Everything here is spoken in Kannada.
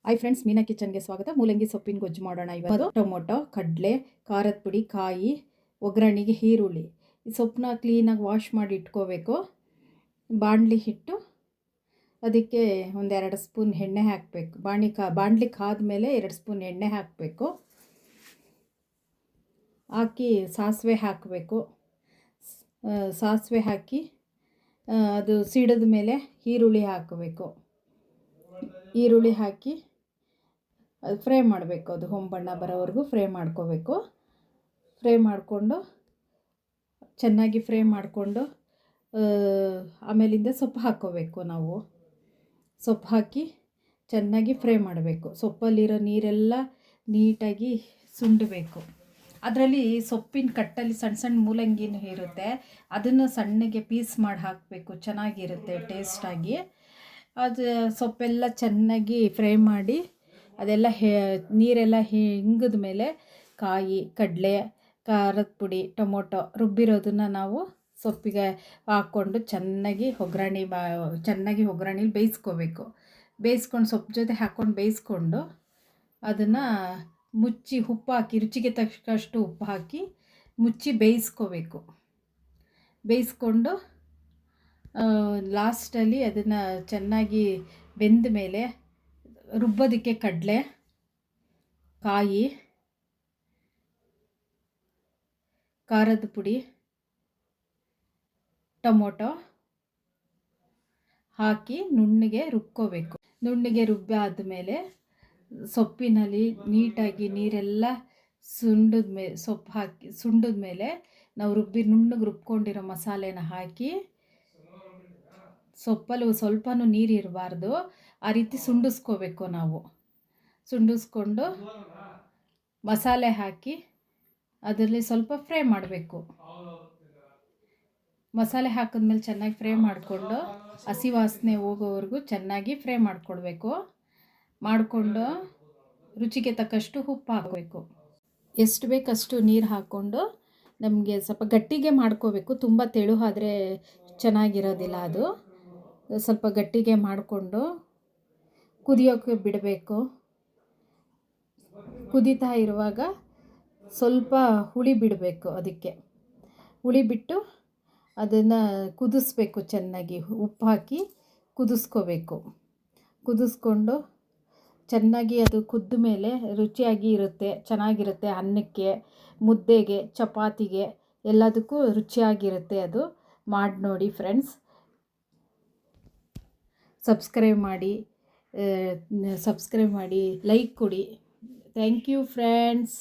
ಹಾಯ್ ಫ್ರೆಂಡ್ಸ್, ಮೀನಾ ಕಿಚನ್ಗೆ ಸ್ವಾಗತ. ಮೂಲಂಗಿ ಸೊಪ್ಪಿನ ಗೊಜ್ಜು ಮಾಡೋಣ. ಇವತ್ತು ಟೊಮೊಟೊ, ಕಡಲೆ, ಖಾರದ ಪುಡಿ, ಕಾಯಿ, ಒಗ್ಗರಣೆಗೆ ಈರುಳ್ಳಿ. ಈ ಸೊಪ್ಪನ್ನ ಕ್ಲೀನಾಗಿ ವಾಶ್ ಮಾಡಿ ಇಟ್ಕೋಬೇಕು. ಬಾಣಲಿ ಇಟ್ಟು ಅದಕ್ಕೆ ಒಂದೆರಡು ಸ್ಪೂನ್ ಎಣ್ಣೆ ಹಾಕಬೇಕು. ಬಾಣಲಿ ಕಾದ್ಮೇಲೆ 2 ಸ್ಪೂನ್ ಎಣ್ಣೆ ಹಾಕಬೇಕು. ಹಾಕಿ ಸಾಸಿವೆ ಹಾಕಬೇಕು. ಸಾಸಿವೆ ಹಾಕಿ ಅದು ಸಿಡಿದ ಮೇಲೆ ಈರುಳ್ಳಿ ಹಾಕಬೇಕು. ಈರುಳ್ಳಿ ಹಾಕಿ ಅದು ಫ್ರೈ ಮಾಡಬೇಕು. ಅದು ಹೊಂಬಣ್ಣ ಬರೋವರೆಗೂ ಫ್ರೈ ಮಾಡ್ಕೋಬೇಕು. ಫ್ರೈ ಮಾಡಿಕೊಂಡು ಚೆನ್ನಾಗಿ ಫ್ರೈ ಮಾಡಿಕೊಂಡು ಆಮೇಲಿಂದ ಸೊಪ್ಪು ಹಾಕ್ಕೋಬೇಕು. ನಾವು ಸೊಪ್ಪು ಹಾಕಿ ಚೆನ್ನಾಗಿ ಫ್ರೈ ಮಾಡಬೇಕು. ಸೊಪ್ಪಲ್ಲಿರೋ ನೀರೆಲ್ಲ ನೀಟಾಗಿ ಸುಂಡಬೇಕು. ಅದರಲ್ಲಿ ಸೊಪ್ಪಿನ ಕಟ್ಟಲ್ಲಿ ಸಣ್ಣ ಸಣ್ಣ ಮೂಲಂಗಿನೂ ಇರುತ್ತೆ. ಅದನ್ನು ಸಣ್ಣಗೆ ಪೀಸ್ ಮಾಡಿ ಹಾಕಬೇಕು. ಚೆನ್ನಾಗಿರುತ್ತೆ ಟೇಸ್ಟಾಗಿ. ಅದು ಸೊಪ್ಪೆಲ್ಲ ಚೆನ್ನಾಗಿ ಫ್ರೈ ಮಾಡಿ ಅದೆಲ್ಲ ನೀರೆಲ್ಲ ಹಿಂಗಿದ ಮೇಲೆ ಕಾಯಿ, ಕಡಲೆ, ಖಾರದ ಪುಡಿ, ಟೊಮೊಟೊ ರುಬ್ಬಿರೋದನ್ನು ನಾವು ಸೊಪ್ಪಿಗೆ ಹಾಕ್ಕೊಂಡು ಚೆನ್ನಾಗಿ ಒಗ್ಗರಣೆಲಿ ಬೇಯಿಸ್ಕೋಬೇಕು. ಬೇಯಿಸ್ಕೊಂಡು ಸೊಪ್ಪು ಜೊತೆ ಹಾಕ್ಕೊಂಡು ಬೇಯಿಸ್ಕೊಂಡು ಅದನ್ನು ಮುಚ್ಚಿ ಉಪ್ಪು ಹಾಕಿ, ರುಚಿಗೆ ತಕ್ಕಷ್ಟು ಉಪ್ಪು ಹಾಕಿ ಮುಚ್ಚಿ ಬೇಯಿಸ್ಕೋಬೇಕು. ಬೇಯಿಸ್ಕೊಂಡು ಲಾಸ್ಟಲ್ಲಿ ಅದನ್ನು ಚೆನ್ನಾಗಿ ಬೆಂದ ಮೇಲೆ ರುಬ್ಬೋದಕ್ಕೆ ಕಡಲೆ, ಕಾಯಿ, ಖಾರದ ಪುಡಿ, ಟೊಮೊಟೊ ಹಾಕಿ ನುಣ್ಣಗೆ ರುಬ್ಕೋಬೇಕು. ನುಣ್ಣಗೆ ರುಬ್ಬಿ ಆದಮೇಲೆ ಸೊಪ್ಪಿನಲ್ಲಿ ನೀಟಾಗಿ ನೀರೆಲ್ಲ ಸೊಪ್ಪು ಹಾಕಿ ಸುಂಡಿದ್ಮೇಲೆ ನಾವು ನುಣ್ಣಗೆ ರುಬ್ಕೊಂಡಿರೋ ಮಸಾಲೆನ ಹಾಕಿ, ಸೊಪ್ಪಲ್ಲಿ ಸ್ವಲ್ಪನೂ ನೀರು ಇರಬಾರ್ದು, ಆ ರೀತಿ ಸುಂಡಿಸ್ಕೋಬೇಕು. ನಾವು ಸುಂಡಿಸ್ಕೊಂಡು ಮಸಾಲೆ ಹಾಕಿ ಅದರಲ್ಲಿ ಸ್ವಲ್ಪ ಫ್ರೈ ಮಾಡಬೇಕು. ಮಸಾಲೆ ಹಾಕಿದ್ಮೇಲೆ ಚೆನ್ನಾಗಿ ಫ್ರೈ ಮಾಡಿಕೊಂಡು ಹಸಿ ವಾಸನೆ ಹೋಗೋವರೆಗೂ ಚೆನ್ನಾಗಿ ಫ್ರೈ ಮಾಡಿಕೊಡ್ಬೇಕು. ಮಾಡಿಕೊಂಡು ರುಚಿಗೆ ತಕ್ಕಷ್ಟು ಉಪ್ಪು ಹಾಕಬೇಕು. ಎಷ್ಟು ಬೇಕಷ್ಟು ನೀರು ಹಾಕ್ಕೊಂಡು ನಮಗೆ ಸ್ವಲ್ಪ ಗಟ್ಟಿಗೆ ಮಾಡ್ಕೋಬೇಕು. ತುಂಬ ತೆಳು ಆದರೆ ಚೆನ್ನಾಗಿರೋದಿಲ್ಲ. ಅದು ಸ್ವಲ್ಪ ಗಟ್ಟಿಗೆ ಮಾಡಿಕೊಂಡು ಕುದಿಯೋಕ್ಕೆ ಬಿಡಬೇಕು. ಕುದೀತಾ ಇರುವಾಗ ಸ್ವಲ್ಪ ಹುಳಿ ಬಿಡಬೇಕು. ಅದಕ್ಕೆ ಹುಳಿ ಬಿಟ್ಟು ಅದನ್ನು ಕುದಿಸ್ಬೇಕು. ಚೆನ್ನಾಗಿ ಉಪ್ಪು ಹಾಕಿ ಕುದಿಸ್ಕೋಬೇಕು. ಕುದಿಸ್ಕೊಂಡು ಚೆನ್ನಾಗಿ ಅದು ಕುದ್ದ ಮೇಲೆ ರುಚಿಯಾಗಿ ಇರುತ್ತೆ, ಚೆನ್ನಾಗಿರುತ್ತೆ. ಅನ್ನಕ್ಕೆ, ಮುದ್ದೆಗೆ, ಚಪಾತಿಗೆ ಎಲ್ಲದಕ್ಕೂ ರುಚಿಯಾಗಿರುತ್ತೆ. ಅದು ಮಾಡಿ ನೋಡಿ ಫ್ರೆಂಡ್ಸ್. ಸಬ್ಸ್ಕ್ರೈಬ್ ಮಾಡಿ, ಲೈಕ್ ಕೊಡಿ. Thank you friends.